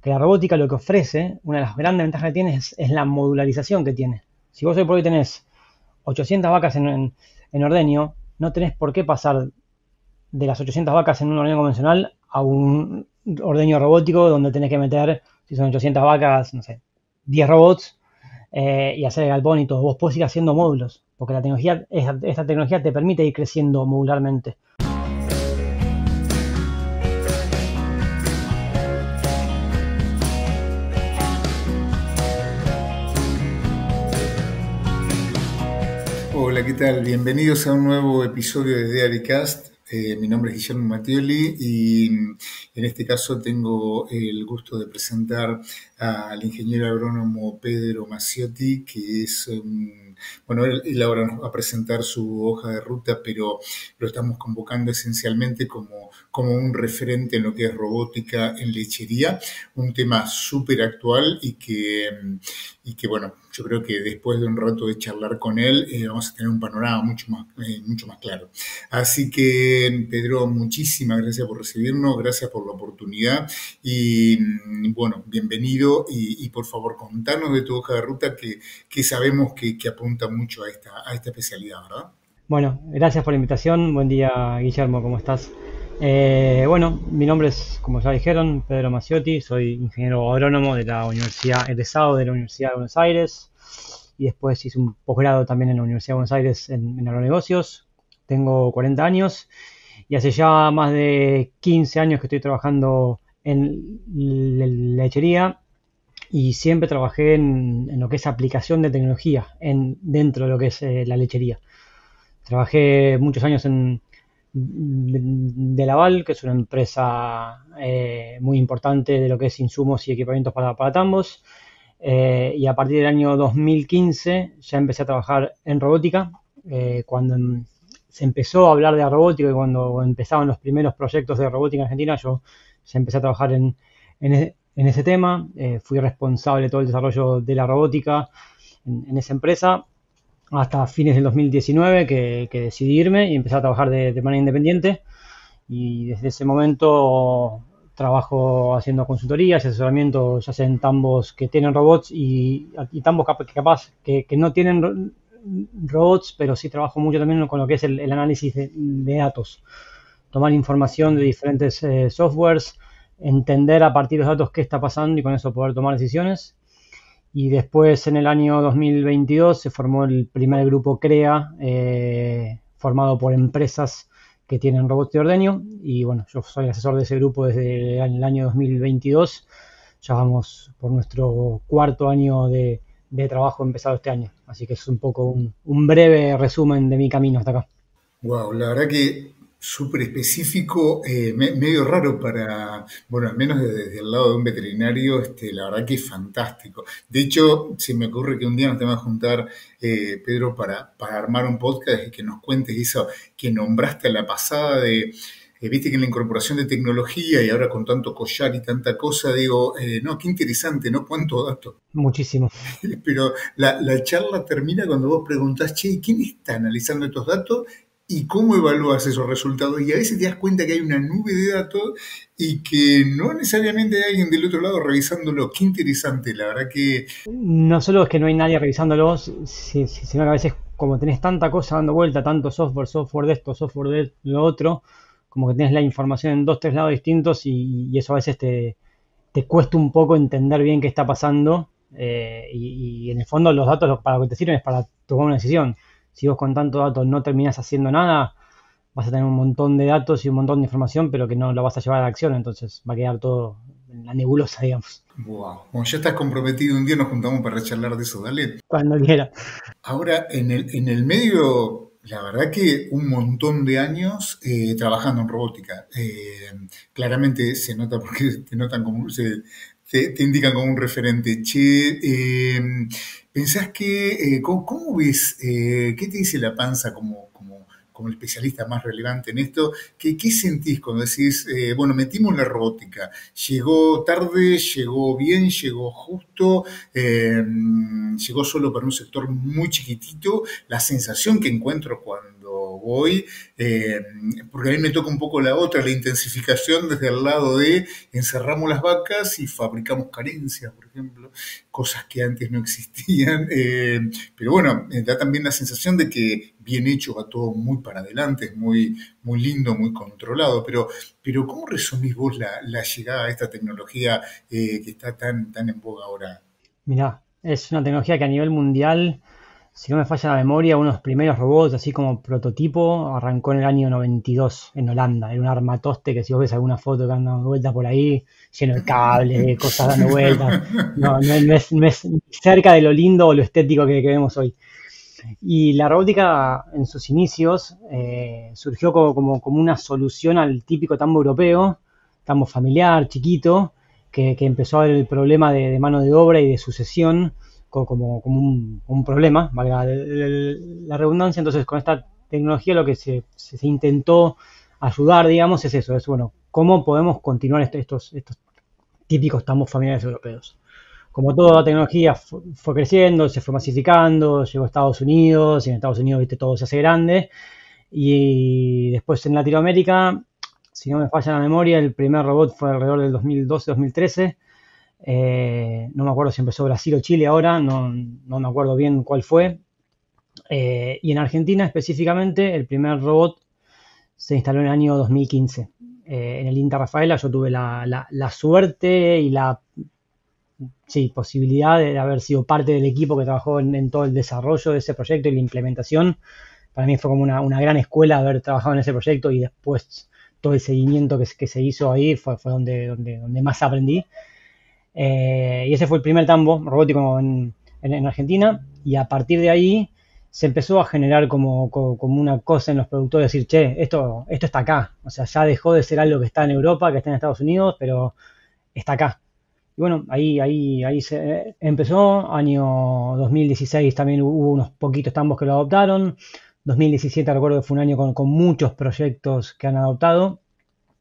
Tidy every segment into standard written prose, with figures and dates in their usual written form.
que la robótica lo que ofrece, una de las grandes ventajas que tiene es la modularización que tiene. Si vos hoy por hoy tenés 800 vacas en ordeño, no tenés por qué pasar de las 800 vacas en un ordeño convencional a un ordeño robótico donde tenés que meter, si son 800 vacas, no sé, 10 robots y hacer el galpón y todo. Vos podés ir haciendo módulos, porque la tecnología, esta tecnología te permite ir creciendo modularmente. Hola, ¿qué tal? Bienvenidos a un nuevo episodio de DailyCast. Mi nombre es Guillermo Mattioli y en este caso tengo el gusto de presentar al ingeniero agrónomo Pedro Maciotti, que es, bueno, él ahora nos va a presentar su hoja de ruta, pero lo estamos convocando esencialmente como un referente en lo que es robótica en lechería, un tema súper actual y que, bueno, yo creo que después de un rato de charlar con él vamos a tener un panorama mucho más claro. Así que, Pedro, muchísimas gracias por recibirnos, gracias por la oportunidad y, bueno, bienvenido y por favor contanos de tu hoja de ruta que sabemos que apunta mucho a esta especialidad, ¿verdad? Bueno, gracias por la invitación. Buen día, Guillermo, ¿cómo estás? Bueno, mi nombre es, como ya dijeron, Pedro Maciotti, soy ingeniero agrónomo de la Universidad, egresado de la Universidad de Buenos Aires y después hice un posgrado también en la Universidad de Buenos Aires en agronegocios. Tengo 40 años y hace ya más de 15 años que estoy trabajando en lechería y siempre trabajé en lo que es aplicación de tecnología dentro de lo que es la lechería. Trabajé muchos años de Laval, que es una empresa muy importante de lo que es insumos y equipamientos para tambos. Y a partir del año 2015 ya empecé a trabajar en robótica. Cuando se empezó a hablar de robótica y cuando empezaban los primeros proyectos de robótica en Argentina, yo ya empecé a trabajar en ese tema. Fui responsable de todo el desarrollo de la robótica en esa empresa hasta fines del 2019 que decidí irme y empecé a trabajar de manera independiente y desde ese momento trabajo haciendo consultorías y asesoramiento ya sea en tambos que tienen robots y tambos que no tienen robots, pero sí trabajo mucho también con lo que es el análisis de datos, tomar información de diferentes softwares, entender a partir de los datos qué está pasando y con eso poder tomar decisiones. Y después en el año 2022 se formó el primer grupo CREA, formado por empresas que tienen robots de ordeño. Y bueno, yo soy asesor de ese grupo desde el año 2022. Ya vamos por nuestro cuarto año de trabajo empezado este año. Así que es un poco un breve resumen de mi camino hasta acá. Wow, la verdad que súper específico, medio raro para, bueno, al menos desde el lado de un veterinario, la verdad que es fantástico. De hecho, se me ocurre que un día nos tenemos que juntar, Pedro, para armar un podcast y que nos cuentes eso que nombraste a la pasada viste que en la incorporación de tecnología y ahora con tanto collar y tanta cosa, digo, no, qué interesante, ¿no? Cuánto dato. Muchísimo. Pero la charla termina cuando vos preguntás, che, ¿quién está analizando estos datos y cómo evalúas esos resultados? Y a veces te das cuenta que hay una nube de datos y que no necesariamente hay alguien del otro lado revisándolo. Qué interesante, la verdad que, No solo es que no hay nadie revisándolos, sino que a veces como tenés tanta cosa dando vuelta, tanto software de esto, software de lo otro, como que tenés la información en dos, tres lados distintos y eso a veces te cuesta un poco entender bien qué está pasando y en el fondo los datos para lo que te sirven es para tomar una decisión. Si vos con tanto datos no terminás haciendo nada, vas a tener un montón de datos y un montón de información, pero que no lo vas a llevar a la acción, entonces va a quedar todo en la nebulosa, digamos, wow. Como ya estás comprometido, un día nos juntamos para charlar de eso, dale. cuando quiera. Ahora, en el medio, la verdad que un montón de años trabajando en robótica. Claramente se nota porque te notan como, te indican como un referente. Che, ¿pensás que, cómo ves, qué te dice la panza como el especialista más relevante en esto? ¿Qué sentís cuando decís, bueno, metimos la robótica? ¿Llegó tarde? ¿Llegó bien? ¿Llegó justo? Llegó solo para un sector muy chiquitito. La sensación que encuentro voy, porque a mí me toca un poco la otra, la intensificación desde el lado de encerramos las vacas y fabricamos carencias, por ejemplo, cosas que antes no existían, pero bueno, da también la sensación de que bien hecho va todo muy para adelante, es muy, muy lindo, muy controlado, pero ¿cómo resumís vos la llegada a esta tecnología que está tan en boga ahora? Mirá, es una tecnología que a nivel mundial, si no me falla la memoria, unos primeros robots, así como prototipo, arrancó en el año 92 en Holanda. Era un armatoste que si vos ves alguna foto que anda dando vueltas por ahí, lleno de cables, de cosas dando vueltas, no es ni cerca de lo lindo o lo estético que vemos hoy. Y la robótica en sus inicios surgió como una solución al típico tambo europeo, tambo familiar, chiquito, que empezó a ver el problema de mano de obra y de sucesión como un problema, valga la redundancia. Entonces, con esta tecnología lo que se intentó ayudar, digamos, es eso, es bueno, cómo podemos continuar estos típicos tambos familiares europeos. Como toda la tecnología fue creciendo, se fue masificando, llegó a Estados Unidos, y en Estados Unidos, viste, todo se hace grande. Y después en Latinoamérica, si no me falla la memoria, el primer robot fue alrededor del 2012-2013. No me acuerdo si empezó Brasil o Chile ahora, no me acuerdo bien cuál fue. Y en Argentina específicamente, el primer robot se instaló en el año 2015. En el INTA Rafaela yo tuve la suerte y la posibilidad de haber sido parte del equipo que trabajó en todo el desarrollo de ese proyecto y la implementación. Para mí fue como una gran escuela haber trabajado en ese proyecto y después todo el seguimiento que se hizo ahí fue donde más aprendí. Y ese fue el primer tambo robótico en Argentina, y a partir de ahí se empezó a generar como una cosa en los productores, decir, che, esto está acá, o sea, ya dejó de ser algo que está en Europa, que está en Estados Unidos, pero está acá. Y bueno, ahí se empezó. Año 2016 también hubo unos poquitos tambos que lo adoptaron. 2017 recuerdo que fue un año con muchos proyectos que han adoptado.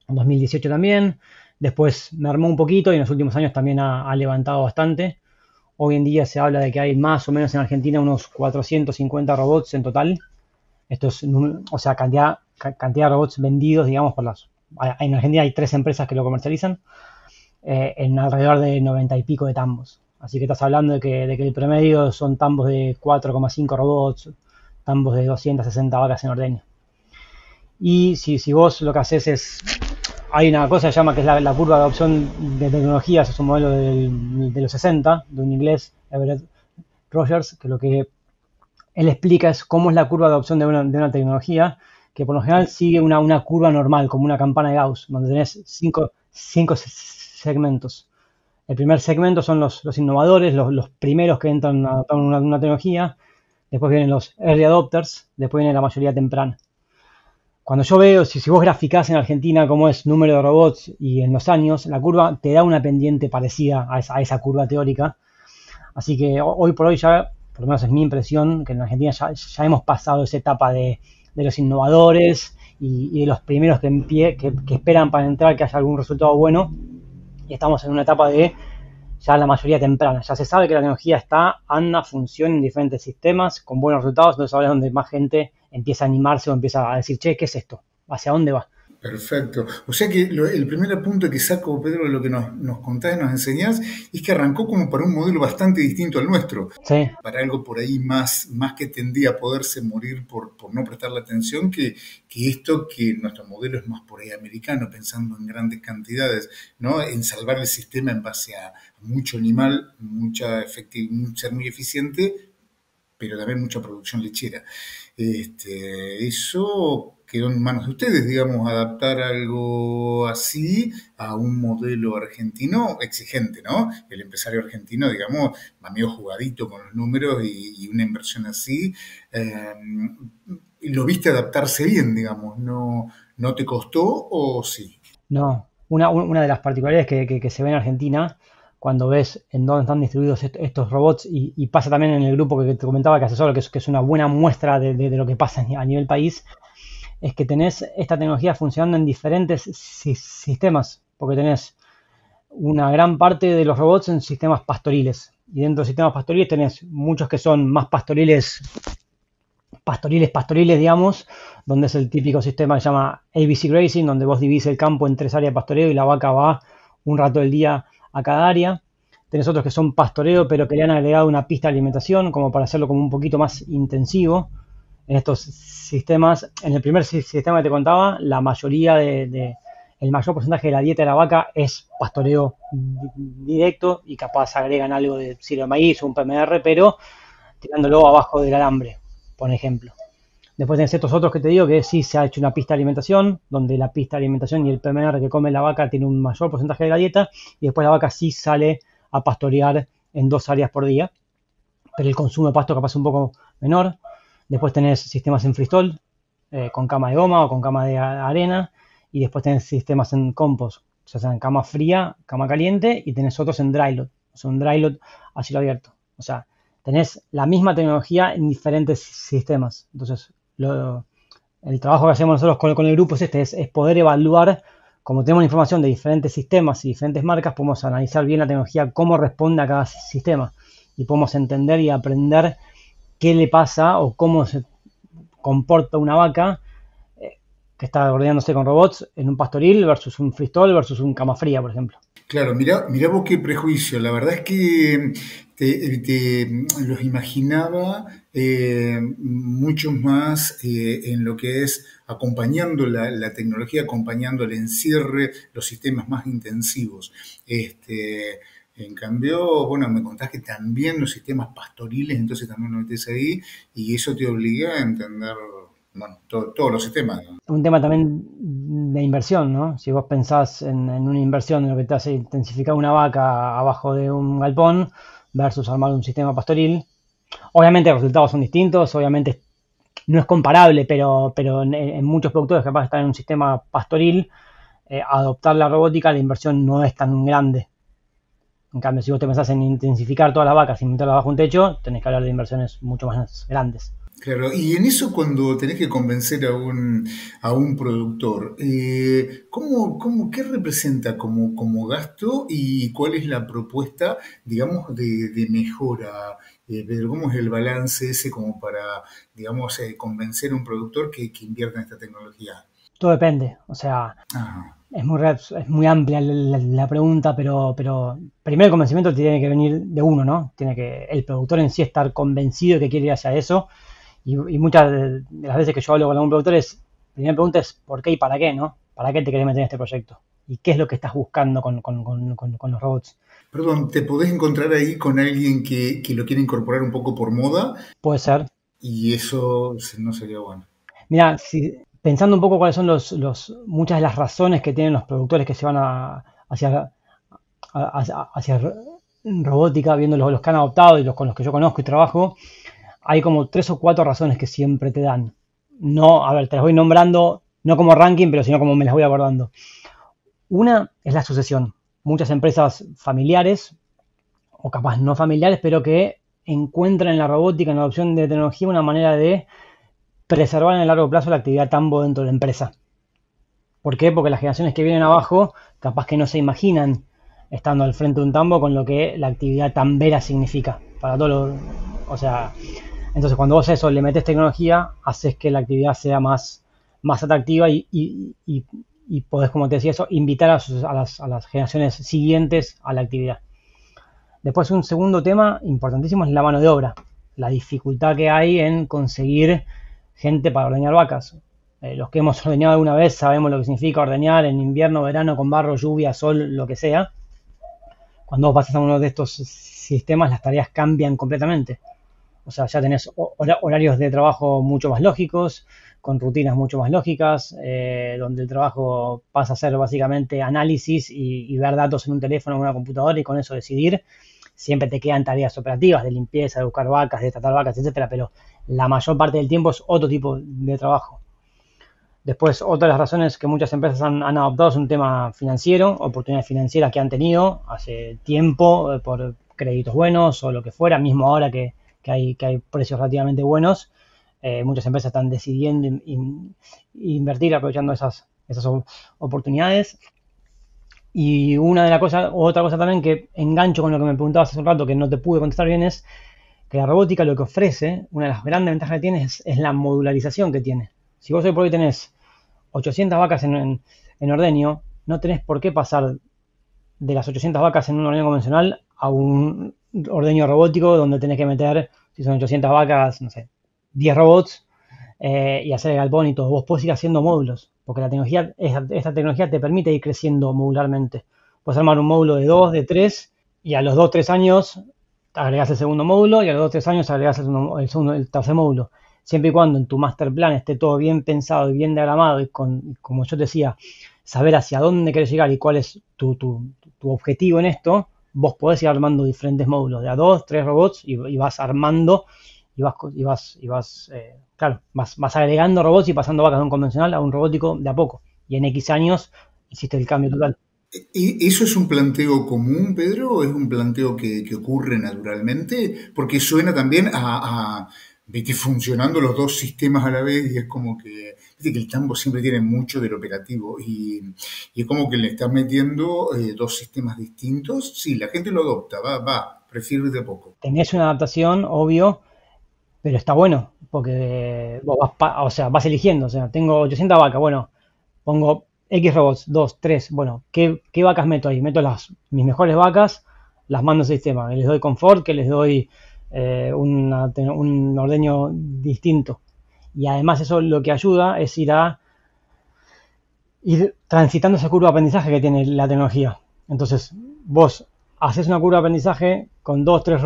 2018 también. Después me armó un poquito y en los últimos años también ha levantado bastante. Hoy en día se habla de que hay más o menos en Argentina unos 450 robots en total. Esto es, o sea, cantidad de robots vendidos, digamos, en Argentina hay 3 empresas que lo comercializan, en alrededor de 90 y pico de tambos. Así que estás hablando de que el promedio son tambos de 4,5 robots, tambos de 260 vacas en ordeño. Y si vos lo que haces hay una cosa que se llama que es la curva de adopción de tecnologías, es un modelo de los 60, de un inglés, Everett Rogers, que lo que él explica es cómo es la curva de adopción de una tecnología, que por lo general sigue una curva normal, como una campana de Gauss, donde tenés cinco segmentos. El primer segmento son los innovadores, los primeros que entran a adoptar una tecnología. Después vienen los early adopters, después viene la mayoría temprana. Cuando yo veo, si vos graficás en Argentina cómo es número de robots y en los años, la curva te da una pendiente parecida a esa curva teórica. Así que hoy por hoy ya, por lo menos es mi impresión, que en Argentina ya hemos pasado esa etapa de los innovadores y de los primeros que esperan para entrar que haya algún resultado bueno. Y estamos en una etapa de ya la mayoría temprana. Ya se sabe que la tecnología anda, funciona en diferentes sistemas con buenos resultados. Entonces ahora es donde más gente empieza a animarse o empieza a decir, che, ¿qué es esto? ¿Hacia dónde va? Perfecto. O sea que el primer apunte que saco, Pedro, de lo que nos contás y nos enseñás, es que arrancó como para un modelo bastante distinto al nuestro. Sí. Para algo por ahí más que tendía a poderse morir por no prestarle atención, que esto, que nuestro modelo es más por ahí americano, pensando en grandes cantidades, ¿no? En salvar el sistema en base a mucho animal, ser muy eficiente, pero también mucha producción lechera. Eso quedó en manos de ustedes, digamos, adaptar algo así a un modelo argentino exigente, ¿no? El empresario argentino, digamos, va medio jugadito con los números y una inversión así, lo viste adaptarse bien, digamos, ¿no te costó o sí? No, una de las particularidades que se ve en Argentina, cuando ves en dónde están distribuidos estos robots, y pasa también en el grupo que te comentaba que asesoro, que es una buena muestra de lo que pasa a nivel país, es que tenés esta tecnología funcionando en diferentes sistemas, porque tenés una gran parte de los robots en sistemas pastoriles, y dentro de sistemas pastoriles tenés muchos que son más pastoriles pastoriles, digamos, donde es el típico sistema que se llama ABC Grazing, donde vos dividís el campo en 3 áreas de pastoreo y la vaca va un rato del día a cada área. Tenés otros que son pastoreo, pero que le han agregado una pista de alimentación, como para hacerlo como un poquito más intensivo. En estos sistemas, en el primer sistema que te contaba, la mayoría el mayor porcentaje de la dieta de la vaca es pastoreo directo y capaz agregan algo de silo de maíz o un PMR, pero tirándolo abajo del alambre, por ejemplo. Después tenés estos otros que te digo que sí se ha hecho una pista de alimentación, donde la pista de alimentación y el PMR que come la vaca tiene un mayor porcentaje de la dieta, y después la vaca sí sale a pastorear en 2 áreas por día, pero el consumo de pasto capaz es un poco menor. Después tenés sistemas en freestall, con cama de goma o con cama de arena, y después tenés sistemas en compost, o sea, en cama fría, cama caliente, y tenés otros en dry lot, o sea, un dry lot a cielo abierto. O sea, tenés la misma tecnología en diferentes sistemas. Entonces, el trabajo que hacemos nosotros con el grupo es poder evaluar, como tenemos información de diferentes sistemas y diferentes marcas, podemos analizar bien la tecnología, cómo responde a cada sistema, y podemos entender y aprender qué le pasa o cómo se comporta una vaca que está ordenándose con robots en un pastoril versus un freestall versus un cama fría, por ejemplo. Claro, mirá vos qué prejuicio. La verdad es que los imaginaba mucho más en lo que es acompañando la tecnología, acompañando el encierre, los sistemas más intensivos. En cambio, bueno, me contás que también los sistemas pastoriles, entonces también lo metés ahí, y eso te obliga a entender, bueno, todos los sistemas, ¿no? Un tema también de inversión, ¿no? Si vos pensás en una inversión en lo que te hace intensificar una vaca abajo de un galpón versus armar un sistema pastoril, obviamente los resultados son distintos, obviamente no es comparable, pero en muchos productores capaz de estar en un sistema pastoril, adoptar la robótica, la inversión no es tan grande. En cambio, si vos te pensás en intensificar todas las vacas y meterlas bajo un techo, tenés que hablar de inversiones mucho más grandes. Claro, y en eso cuando tenés que convencer a un productor, qué representa como gasto y cuál es la propuesta, digamos, de mejora? Pero ¿cómo es el balance ese como para, digamos, convencer a un productor que invierta en esta tecnología? Todo depende, o sea, Ajá. es muy amplia la pregunta, pero primero el convencimiento tiene que venir de uno, ¿no? Tiene que el productor en sí estar convencido de que quiere ir hacia eso. Y muchas de las veces que yo hablo con algún productor la primera pregunta es ¿por qué y para qué, no? ¿Para qué te querés meter en este proyecto? ¿Y qué es lo que estás buscando con los robots? Perdón, ¿te podés encontrar ahí con alguien que lo quiere incorporar un poco por moda? Puede ser. Y eso no sería bueno. Mira, pensando un poco cuáles son muchas de las razones que tienen los productores que se van hacia robótica, viendo los que han adoptado y los con los que yo conozco y trabajo, hay como 3 o 4 razones que siempre te dan. No, a ver, te las voy nombrando, no como ranking, pero sino como me las voy acordando. Una es la sucesión. Muchas empresas familiares, o capaz no familiares, pero que encuentran en la robótica, en la adopción de tecnología, una manera de preservar en el largo plazo la actividad tambo dentro de la empresa. ¿Por qué? Porque las generaciones que vienen abajo, capaz que no se imaginan estando al frente de un tambo con lo que la actividad tambera significa. Para todos o sea, entonces cuando vos a eso le metes tecnología, haces que la actividad sea más atractiva y podés, como te decía eso, invitar a las generaciones siguientes a la actividad. Después un segundo tema importantísimo es la mano de obra. La dificultad que hay en conseguir gente para ordeñar vacas. Los que hemos ordeñado alguna vez sabemos lo que significa ordeñar en invierno, verano, con barro, lluvia, sol, lo que sea. Cuando vos pasas a uno de estos sistemas, las tareas cambian completamente. O sea, ya tenés horarios de trabajo mucho más lógicos, con rutinas mucho más lógicas, donde el trabajo pasa a ser básicamente análisis y ver datos en un teléfono o en una computadora y con eso decidir. Siempre te quedan tareas operativas de limpieza, de buscar vacas, de tratar vacas, etcétera, pero la mayor parte del tiempo es otro tipo de trabajo. Después, otra de las razones que muchas empresas han adoptado es un tema financiero, oportunidades financieras que han tenido hace tiempo por créditos buenos o lo que fuera, mismo ahora que hay precios relativamente buenos. Muchas empresas están decidiendo invertir aprovechando esas oportunidades. Y otra cosa también que engancho con lo que me preguntabas hace un rato que no te pude contestar bien es que la robótica lo que ofrece, una de las grandes ventajas que tiene es la modularización que tiene. Si vos hoy por hoy tenés 800 vacas en ordeño, no tenés por qué pasar de las 800 vacas en un ordeño convencional a un ordeño robótico donde tenés que meter, si son 800 vacas, no sé, 10 robots y hacer el galpón y todo. Vos podés ir haciendo módulos, porque esta tecnología te permite ir creciendo modularmente. Puedes armar un módulo de 2, de 3, y a los 2, 3 años agregás el segundo módulo, y a los 2, 3 años agregás el tercer módulo. Siempre y cuando en tu master plan esté todo bien pensado y bien diagramado, y como yo te decía, saber hacia dónde querés llegar y cuál es tu objetivo en esto, vos podés ir armando diferentes módulos de a 2, 3 robots y vas armando claro, vas agregando robots y pasando vacas de un convencional a un robótico de a poco. Y en X años hiciste el cambio total. ¿Y eso es un planteo común, Pedro, o es un planteo que ocurre naturalmente? Porque suena también viste, funcionando los dos sistemas a la vez y es como que, viste, que el tambo siempre tiene mucho del operativo y es como que le estás metiendo dos sistemas distintos. Sí, la gente lo adopta, prefiero ir de a poco. Tenés una adaptación, obvio, pero está bueno, porque vos vas eligiendo. O sea, tengo 800 vacas, bueno, pongo X robots, 2, 3, bueno, ¿qué vacas meto ahí? Meto mis mejores vacas, las mando al sistema, que les doy confort, que les doy un ordeño distinto. Y además eso lo que ayuda es ir transitando esa curva de aprendizaje que tiene la tecnología. Entonces, vos haces una curva de aprendizaje con 2, 3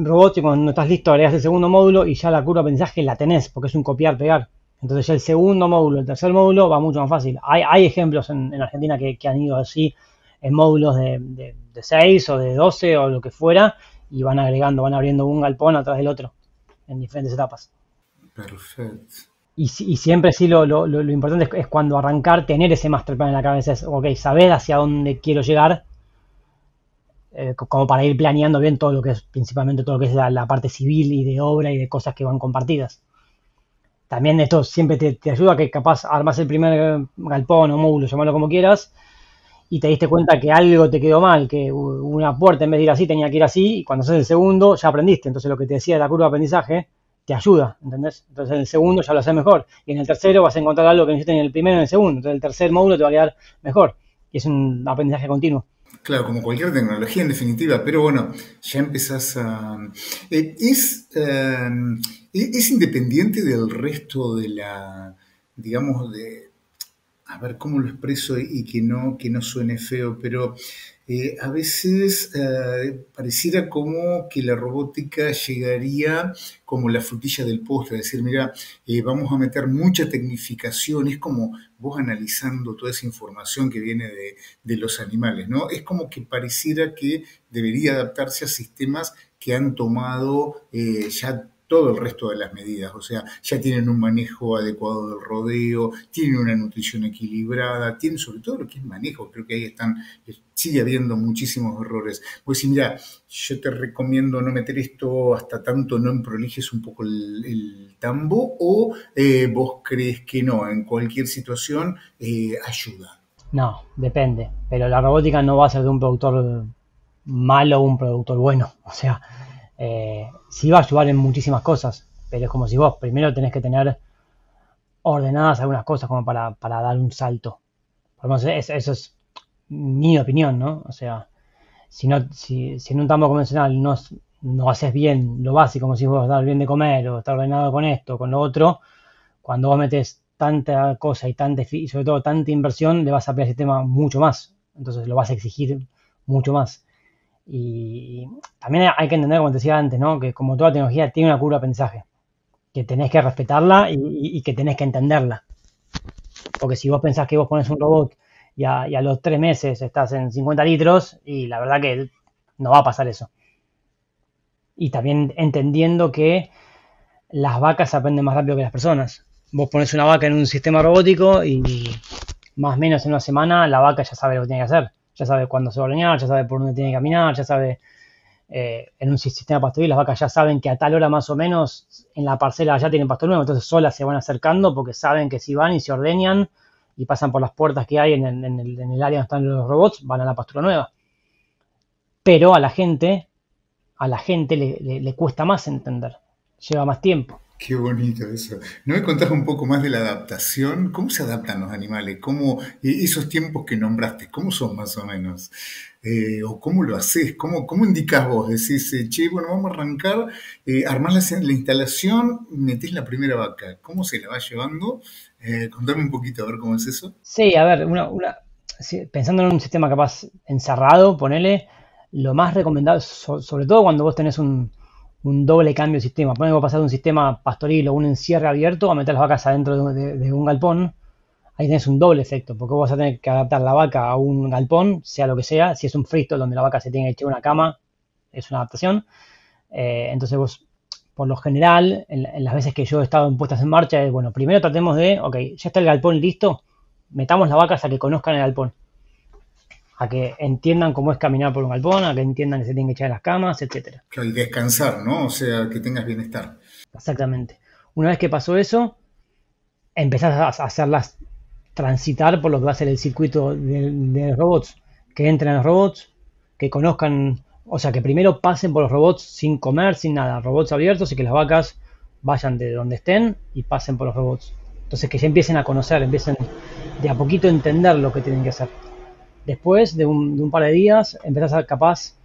robots y cuando estás listo agregas el segundo módulo y ya la curva de aprendizaje la tenés, porque es un copiar-pegar. Entonces ya el segundo módulo, el tercer módulo va mucho más fácil. Hay ejemplos en Argentina que han ido así en módulos de 6 o de 12 o lo que fuera y van abriendo un galpón atrás del otro en diferentes etapas. Perfecto. Y siempre sí lo importante es cuando arrancar, tener ese master plan en la cabeza, es, ok, saber hacia dónde quiero llegar, como para ir planeando bien todo lo que es, principalmente todo lo que es la parte civil y de obra y de cosas que van compartidas. También esto siempre te ayuda a que capaz armas el primer galpón o módulo, llamarlo como quieras, y te diste cuenta que algo te quedó mal, que una puerta en vez de ir así tenía que ir así, y cuando haces el segundo ya aprendiste. Entonces lo que te decía de la curva de aprendizaje te ayuda, ¿entendés? Entonces en el segundo ya lo haces mejor, y en el tercero vas a encontrar algo que no hiciste en el primero y en el segundo, entonces el tercer módulo te va a quedar mejor, y es un aprendizaje continuo. Claro, como cualquier tecnología en definitiva, pero bueno, ya empezás a... es independiente del resto de digamos, a ver cómo lo expreso y que no suene feo, pero a veces pareciera como que la robótica llegaría como la frutilla del postre, es decir, mira, vamos a meter mucha tecnificación, es como vos analizando toda esa información que viene de los animales, ¿no? Es como que pareciera que debería adaptarse a sistemas que han tomado ya todo el resto de las medidas, o sea, ya tienen un manejo adecuado del rodeo, tienen una nutrición equilibrada, tienen sobre todo lo que es manejo, creo que ahí sigue habiendo muchísimos errores. Pues sí, mira, yo te recomiendo no meter esto hasta tanto no emprolijes un poco el tambo, o vos crees que no, en cualquier situación ayuda. No, depende, pero la robótica no va a ser de un productor malo o un productor bueno, o sea, sí va a ayudar en muchísimas cosas, pero es como si vos primero tenés que tener ordenadas algunas cosas como para dar un salto. Por lo menos eso es mi opinión, ¿no? O sea, si en un tambo convencional no haces bien lo básico, como si vos dar bien de comer o estar ordenado con esto, con lo otro, cuando vos metes tanta cosa y sobre todo tanta inversión, le vas a pedir al sistema mucho más. Entonces lo vas a exigir mucho más. Y también hay que entender, como te decía antes, ¿no? Que como toda tecnología tiene una curva de aprendizaje, que tenés que respetarla y que tenés que entenderla. Porque si vos pensás que vos pones un robot y a los 3 meses estás en 50 litros, y la verdad que no va a pasar eso. Y también entendiendo que las vacas aprenden más rápido que las personas. Vos pones una vaca en un sistema robótico y más o menos en una semana la vaca ya sabe lo que tiene que hacer. Ya sabe cuándo se va a ordeñar, ya sabe por dónde tiene que caminar, ya sabe... en un sistema pastoril las vacas ya saben que a tal hora más o menos en la parcela ya tienen pasto nuevo, entonces solas se van acercando porque saben que si van y se ordeñan y pasan por las puertas que hay en el área donde están los robots, van a la pastura nueva. Pero a la gente, a la gente le cuesta más entender, lleva más tiempo. Qué bonito eso. ¿No me contás un poco más de la adaptación? ¿Cómo se adaptan los animales? Esos tiempos que nombraste, cómo son más o menos? ¿O cómo lo haces? ¿Cómo indicás vos? Decís, che, bueno, vamos a arrancar, armás la instalación, metés la primera vaca. ¿Cómo se la va llevando? Contame un poquito a ver cómo es eso. Sí, a ver, sí, pensando en un sistema capaz encerrado, ponele, lo más recomendable, sobre todo cuando vos tenés un doble cambio de sistema. Ponele que vos pasás de un sistema pastoril o un encierre abierto a meter las vacas adentro de un galpón. Ahí tenés un doble efecto, porque vos vas a tener que adaptar la vaca a un galpón, sea lo que sea. Si es un freestyle donde la vaca se tiene que echar una cama, es una adaptación. Entonces vos, por lo general, en las veces que yo he estado en puestas en marcha, es, bueno, primero tratemos de, ok, ya está el galpón listo, metamos las vacas a que conozcan el galpón, a que entiendan cómo es caminar por un galpón, a que entiendan que se tienen que echar las camas, etcétera. Claro, y descansar, ¿no? O sea, que tengas bienestar. Exactamente. Una vez que pasó eso, empezás a hacerlas transitar por lo que va a ser el circuito de los robots, que entren a los robots, que conozcan, o sea, que primero pasen por los robots sin comer, sin nada, robots abiertos y que las vacas vayan de donde estén y pasen por los robots. Entonces que ya empiecen a conocer, empiecen de a poquito a entender lo que tienen que hacer. Después de un par de días, empezás a capaz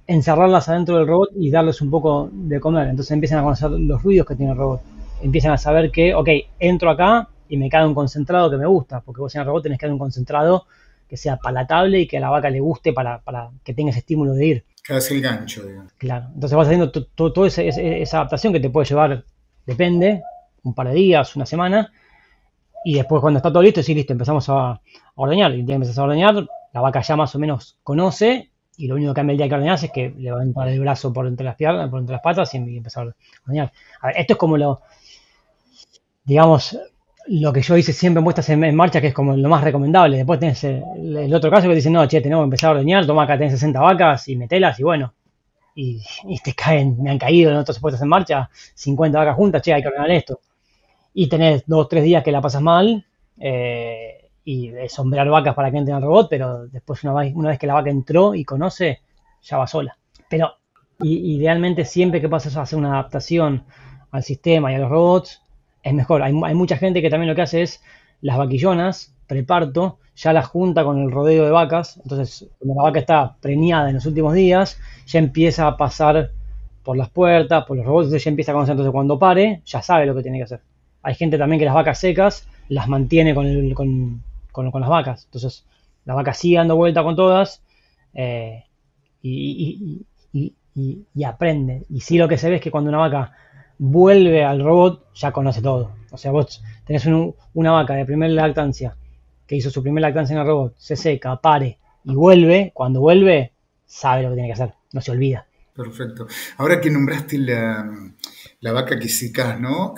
encerrarlas adentro del robot y darles un poco de comer. Entonces empiezan a conocer los ruidos que tiene el robot. Empiezan a saber que, ok, entro acá y me cae un concentrado que me gusta, porque vos en el robot tenés que dar un concentrado que sea palatable y que a la vaca le guste para que tenga ese estímulo de ir. Cada vez el gancho, digamos. Claro. Entonces vas haciendo toda esa adaptación que te puede llevar, depende, un par de días, una semana, y después cuando está todo listo, sí, listo, empezamos a ordeñar. Y ya empezás a ordeñar, la vaca ya más o menos conoce, y lo único que cambia el día que ordeñás es que le va a entrar el brazo por entre las piernas, por entre las patas y empezar a ordeñar. A ver, esto es como digamos, lo que yo hice siempre en puestas en marcha, que es como lo más recomendable. Después tenés el otro caso que te dicen, no, che, tenemos que empezar a ordeñar, toma acá tenés 60 vacas y metelas, y bueno, y te caen, me han caído en otras puestas en marcha, 50 vacas juntas, che, hay que ordenar esto. Y tenés 2 o 3 días que la pasas mal, y sombrear vacas para que entren al robot, pero después una vez que la vaca entró y conoce, ya va sola. Pero idealmente siempre que pasas a hacer una adaptación al sistema y a los robots, es mejor. Hay mucha gente que también lo que hace es las vaquillonas, preparto, ya las junta con el rodeo de vacas. Entonces, cuando la vaca está preñada en los últimos días, ya empieza a pasar por las puertas, por los robots, entonces ya empieza a conocer. Entonces, cuando pare, ya sabe lo que tiene que hacer. Hay gente también que las vacas secas las mantiene con las vacas. Entonces, la vaca sigue dando vuelta con todas, eh, y aprende. Y sí, lo que se ve es que cuando una vaca vuelve al robot, ya conoce todo. O sea, vos tenés una vaca de primera lactancia que hizo su primera lactancia en el robot, se seca, pare y vuelve. Cuando vuelve, sabe lo que tiene que hacer, no se olvida. Perfecto. Ahora que nombraste la vaca que secás, ¿no?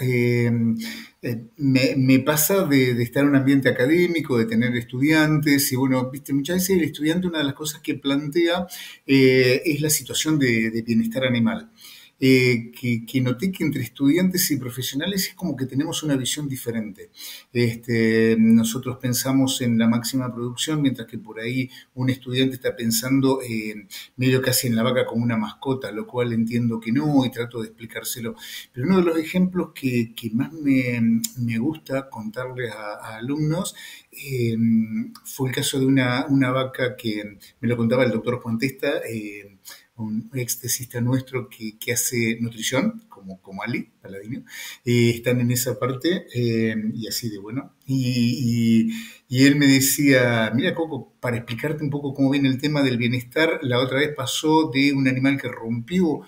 Me pasa de estar en un ambiente académico, de tener estudiantes, y bueno, viste, muchas veces el estudiante una de las cosas que plantea es la situación de bienestar animal. Que noté que entre estudiantes y profesionales es como que tenemos una visión diferente. Nosotros pensamos en la máxima producción, mientras que por ahí un estudiante está pensando medio casi en la vaca como una mascota, lo cual entiendo que no y trato de explicárselo. Pero uno de los ejemplos que más me gusta contarles a alumnos fue el caso de una vaca que me lo contaba el doctor Juan Testa, un ex tesista nuestro que hace nutrición, como Ali Paladino, están en esa parte y así de bueno. Y él me decía, mira Coco, para explicarte un poco cómo viene el tema del bienestar, la otra vez pasó de un animal que rompió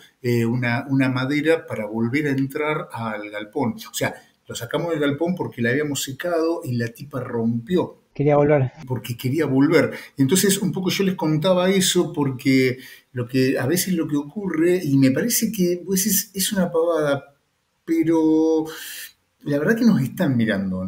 una madera para volver a entrar al galpón. O sea, lo sacamos del galpón porque la habíamos secado y la tipa rompió Quería volver. porque quería volver. Entonces, un poco yo les contaba eso porque a veces lo que ocurre, y me parece que pues, es una pavada, pero La verdad que nos están mirando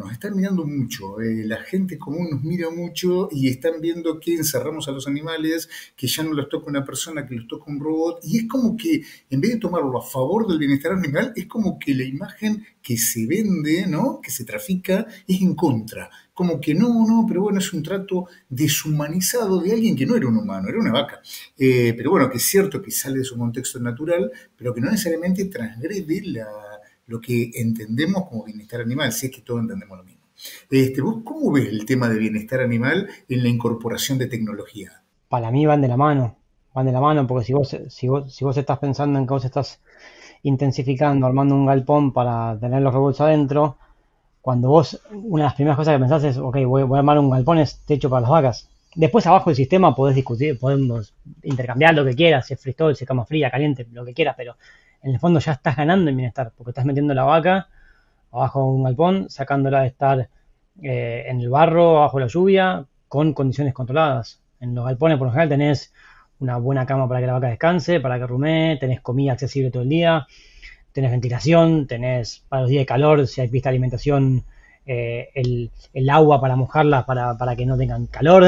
mucho. La gente común nos mira mucho y están viendo que encerramos a los animales, que ya no los toca una persona, que los toca un robot. Y es como que, en vez de tomarlo a favor del bienestar animal, es como que la imagen que se vende, ¿no? Que se trafica, es en contra. Como que no, pero bueno, es un trato deshumanizado de alguien que no era un humano, era una vaca. Pero bueno, que es cierto que sale de su contexto natural, pero que no necesariamente transgrede lo que entendemos como bienestar animal, si es que todos entendemos lo mismo. ¿Vos cómo ves el tema de bienestar animal en la incorporación de tecnología? Para mí van de la mano, porque si vos estás pensando en que vos estás intensificando, armando un galpón para tener los robots adentro, cuando vos, una de las primeras cosas que pensás es, ok, voy a armar un galpón, es techo para las vacas. Después abajo del sistema podés discutir, podemos intercambiar lo que quieras, si es freestyle, si es cama fría, caliente, lo que quieras, pero en el fondo ya estás ganando en bienestar, porque estás metiendo la vaca abajo de un galpón, sacándola de estar en el barro, bajo la lluvia, con condiciones controladas. En los galpones, por lo general, tenés una buena cama para que la vaca descanse, para que rumee, tenés comida accesible todo el día, tenés ventilación, tenés para los días de calor, si hay pista de alimentación, el agua para mojarlas para que no tengan calor.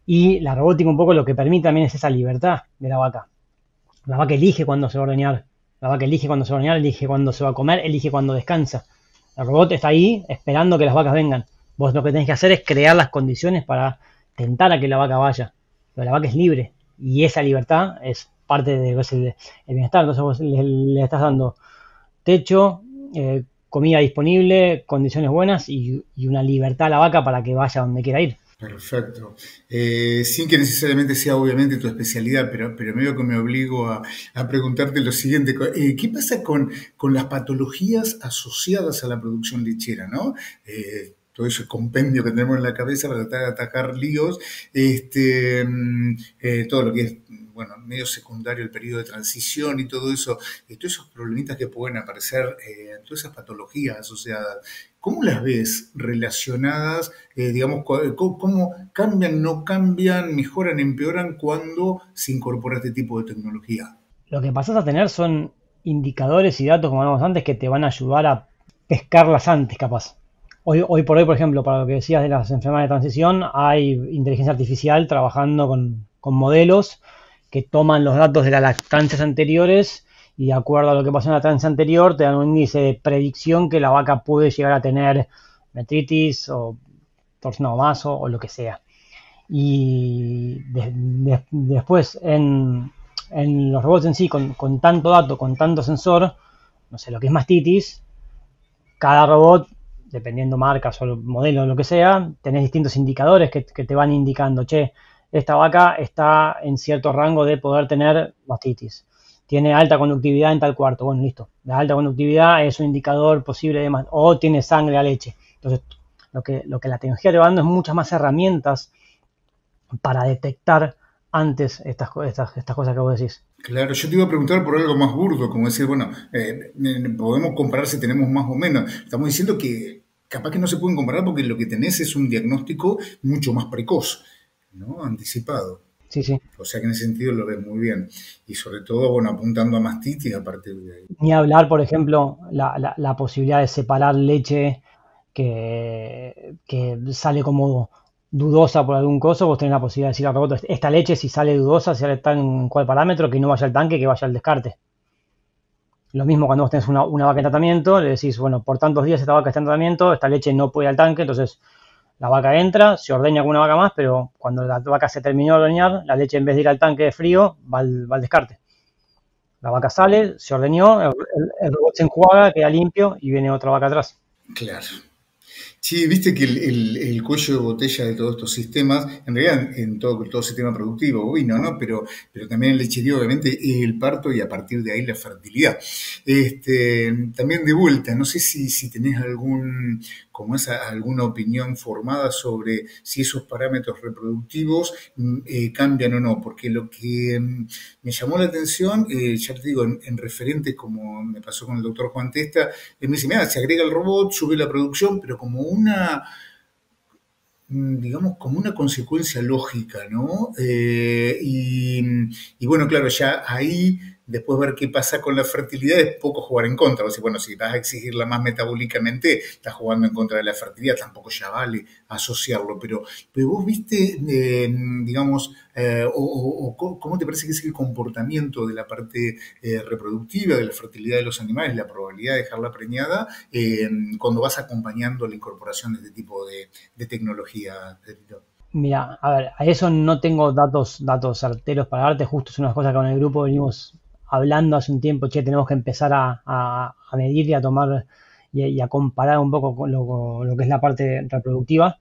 Y la robótica un poco lo que permite también es esa libertad de la vaca. La vaca elige cuándo se va a ordeñar, la vaca elige cuándo se va a ordeñar, elige cuándo se va a comer, elige cuándo descansa. El robot está ahí esperando que las vacas vengan. Vos lo que tenés que hacer es crear las condiciones para tentar a que la vaca vaya. Pero la vaca es libre y esa libertad es parte de el bienestar. Entonces vos le estás dando techo, comida disponible, condiciones buenas y una libertad a la vaca para que vaya donde quiera ir. Perfecto. Sin que necesariamente sea obviamente tu especialidad, pero medio que me obligo a preguntarte lo siguiente. ¿Qué pasa con las patologías asociadas a la producción lechera, ¿no? Todo ese compendio que tenemos en la cabeza para tratar de atacar líos, todo lo que es, bueno, medio secundario, el periodo de transición y todo eso, todos esos problemitas que pueden aparecer, todas esas patologías asociadas. ¿Cómo las ves relacionadas, digamos, cómo cambian, no cambian, mejoran, empeoran cuando se incorpora este tipo de tecnología? Lo que pasás a tener son indicadores y datos, como hablamos antes, que te van a ayudar a pescarlas antes, capaz. Hoy por hoy, por ejemplo, para lo que decías de las enfermedades de transición, hay inteligencia artificial trabajando con modelos que toman los datos de las lactancias anteriores y de acuerdo a lo que pasó en la lactancia anterior, te dan un índice de predicción que la vaca puede llegar a tener metritis o torsionado maso o lo que sea. Y después en los robots en sí, con tanto dato, con tanto sensor, no sé, lo que es mastitis, cada robot, dependiendo marcas o modelo o lo que sea, tenés distintos indicadores que te van indicando, che, esta vaca está en cierto rango de poder tener mastitis. Tiene alta conductividad en tal cuarto. Bueno, listo. La alta conductividad es un indicador posible de más. O tiene sangre a leche. Entonces, lo que la tecnología te va dando es muchas más herramientas para detectar antes estas cosas que vos decís. Claro, yo te iba a preguntar por algo más burdo, como decir, bueno, podemos comparar si tenemos más o menos. Estamos diciendo que capaz que no se pueden comparar porque lo que tenés es un diagnóstico mucho más precoz, ¿no? Anticipado. Sí, sí. O sea que en ese sentido lo ves muy bien. Y sobre todo, bueno, apuntando a mastitis a partir de ahí. Ni hablar, por ejemplo, la posibilidad de separar leche que sale como dudosa por algún coso, vos tenés la posibilidad de decir al robot, esta leche si sale dudosa, si sale en cuál parámetro, que no vaya al tanque, que vaya al descarte. Lo mismo cuando vos tenés una vaca en tratamiento, le decís, bueno, por tantos días esta vaca está en tratamiento, esta leche no puede ir al tanque, entonces la vaca entra, se ordeña con una vaca más, pero cuando la vaca se terminó de ordeñar, la leche en vez de ir al tanque de frío, va al descarte. La vaca sale, se ordeñó, el robot se enjuaga, queda limpio y viene otra vaca atrás. Claro. Sí, viste que el cuello de botella de todos estos sistemas, en realidad en todo sistema productivo, bovino, ¿no? Pero también el lecherío, obviamente, es el parto y a partir de ahí la fertilidad. También de vuelta, no sé si tenés alguna opinión formada sobre si esos parámetros reproductivos cambian o no, porque lo que me llamó la atención, ya te digo, en referentes como me pasó con el doctor Juan Testa, él me dice, mira, se agrega el robot, sube la producción, pero como digamos, como una consecuencia lógica, ¿no? Y bueno, claro, ya ahí después ver qué pasa con la fertilidad es poco jugar en contra. O sea, bueno, si vas a exigirla más metabólicamente, estás jugando en contra de la fertilidad, tampoco ya vale asociarlo. Pero vos viste, digamos, cómo te parece que es el comportamiento de la parte reproductiva, de la fertilidad de los animales, la probabilidad de dejarla preñada, cuando vas acompañando la incorporación de este tipo de tecnología, Pedrito? Mira, a ver, a eso no tengo datos certeros para darte, justo es una cosa que con el grupo venimos hablando hace un tiempo, che, tenemos que empezar a medir y a tomar y a comparar un poco con lo que es la parte reproductiva.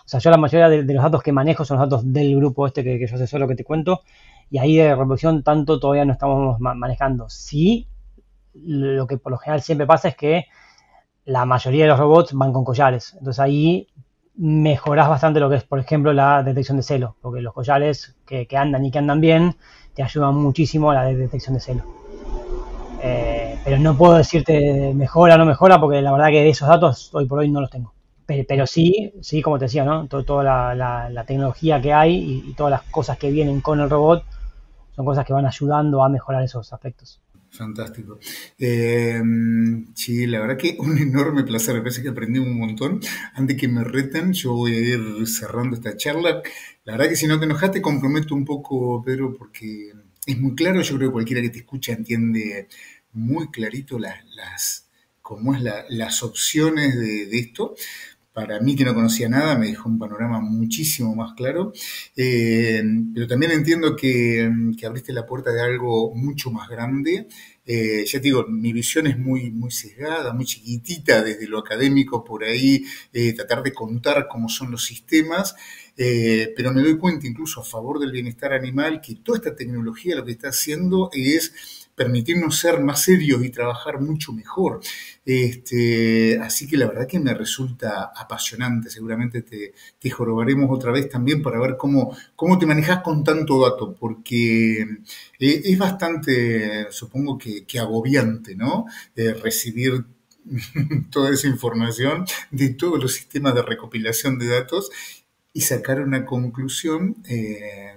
O sea, yo la mayoría de los datos que manejo son los datos del grupo este que yo asesoro que te cuento, y ahí de reproducción tanto todavía no estamos manejando. Sí, lo que por lo general siempre pasa es que la mayoría de los robots van con collares. Entonces ahí mejorás bastante lo que es, por ejemplo, la detección de celo, porque los collares que andan y que andan bien te ayudan muchísimo a la detección de celo. Pero no puedo decirte mejora o no mejora, porque la verdad que de esos datos hoy por hoy no los tengo. Pero sí, sí, como te decía, ¿no? Toda la tecnología que hay y todas las cosas que vienen con el robot son cosas que van ayudando a mejorar esos aspectos. Fantástico. Sí, la verdad que un enorme placer, me parece que aprendí un montón. Antes que me reten, yo voy a ir cerrando esta charla. La verdad que si no te enojaste, comprometo un poco, Pedro, porque es muy claro, yo creo que cualquiera que te escucha entiende muy clarito cómo es las opciones de esto. Para mí que no conocía nada, me dejó un panorama muchísimo más claro. Pero también entiendo que abriste la puerta de algo mucho más grande. Ya te digo, mi visión es muy sesgada, muy chiquitita desde lo académico por ahí, tratar de contar cómo son los sistemas, pero me doy cuenta incluso a favor del bienestar animal que toda esta tecnología lo que está haciendo es permitirnos ser más serios y trabajar mucho mejor. Así que la verdad que me resulta apasionante. Seguramente te jorobaremos otra vez también para ver cómo te manejas con tanto dato, porque es bastante, supongo que agobiante, ¿no? Recibir toda esa información de todos los sistemas de recopilación de datos y sacar una conclusión,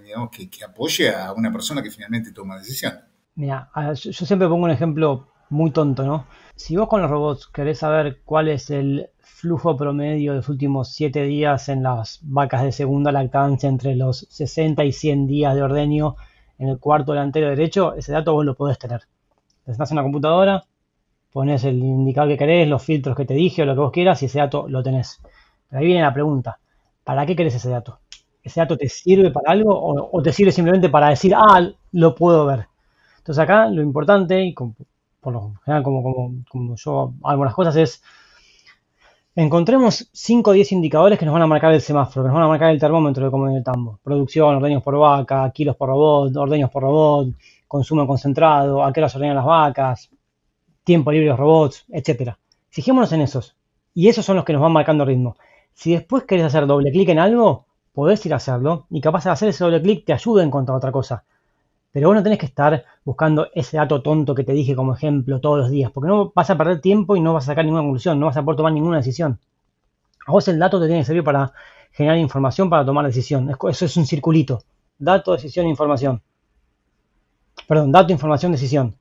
digamos, que apoye a una persona que finalmente toma decisión. Mira, yo siempre pongo un ejemplo muy tonto, ¿no? Si vos con los robots querés saber cuál es el flujo promedio de los últimos 7 días en las vacas de segunda lactancia entre los 60 y 100 días de ordeño en el cuarto delantero derecho, ese dato vos lo podés tener. Te sentás en una computadora, pones el indicador que querés, los filtros que te dije o lo que vos quieras y ese dato lo tenés. Pero ahí viene la pregunta, ¿para qué querés ese dato? ¿Ese dato te sirve para algo o te sirve simplemente para decir, lo puedo ver? Entonces acá lo importante, y por lo general como yo hago las cosas, es encontremos 5 o 10 indicadores que nos van a marcar el semáforo, que nos van a marcar el termómetro de cómo viene el tambo. Producción, ordeños por vaca, kilos por robot, ordeños por robot, consumo concentrado, a qué horas ordeñan las vacas, tiempo libre de los robots, etcétera. Fijémonos en esos. Y esos son los que nos van marcando el ritmo. Si después querés hacer doble clic en algo, podés ir a hacerlo y capaz de hacer ese doble clic te ayuda a encontrar otra cosa. Pero vos no tenés que estar buscando ese dato tonto que te dije como ejemplo todos los días, porque no vas a perder tiempo y no vas a sacar ninguna conclusión, no vas a poder tomar ninguna decisión. A vos el dato te tiene que servir para generar información para tomar decisión. Eso es un circulito. Dato, decisión, información. Perdón, dato, información, decisión.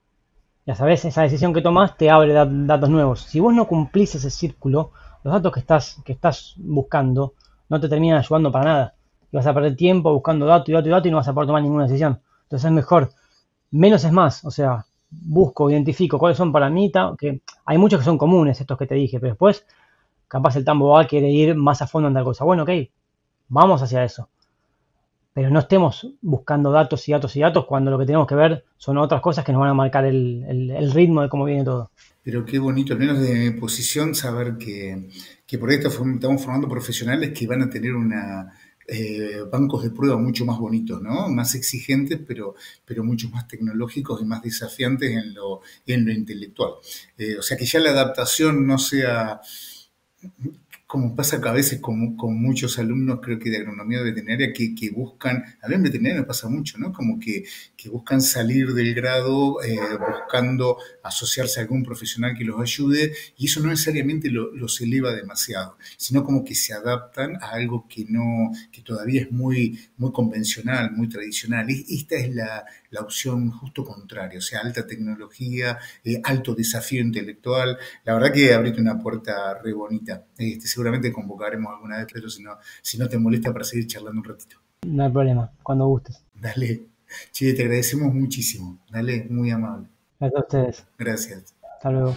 Ya sabes, esa decisión que tomás te abre datos nuevos. Si vos no cumplís ese círculo, los datos que estás buscando no te terminan ayudando para nada. Y vas a perder tiempo buscando dato y dato y dato y no vas a poder tomar ninguna decisión. Entonces es mejor, menos es más. O sea, busco, identifico cuáles son para mí, que hay muchos que son comunes estos que te dije, pero después capaz el tambo A quiere ir más a fondo en tal cosa. Bueno, ok, vamos hacia eso. Pero no estemos buscando datos y datos y datos cuando lo que tenemos que ver son otras cosas que nos van a marcar el ritmo de cómo viene todo. Pero qué bonito, al menos desde mi posición, saber que por ahí estamos formando profesionales que van a tener bancos de prueba mucho más bonitos, ¿no? Más exigentes, pero mucho más tecnológicos y más desafiantes en lo intelectual. O sea, que ya la adaptación no sea como pasa a veces con muchos alumnos, creo que de agronomía veterinaria, que buscan, a mí en veterinaria me pasa mucho, ¿no? Como que buscan salir del grado buscando asociarse a algún profesional que los ayude, y eso no necesariamente los eleva demasiado, sino como que se adaptan a algo que no, que todavía es muy convencional, muy tradicional. Esta es la opción justo contraria, o sea, alta tecnología, alto desafío intelectual. La verdad que abriste una puerta re bonita. Seguramente convocaremos alguna vez, pero si no te molesta para seguir charlando un ratito. No hay problema, cuando gustes. Dale. Che, te agradecemos muchísimo. Dale, muy amable. Gracias a ustedes. Gracias. Hasta luego.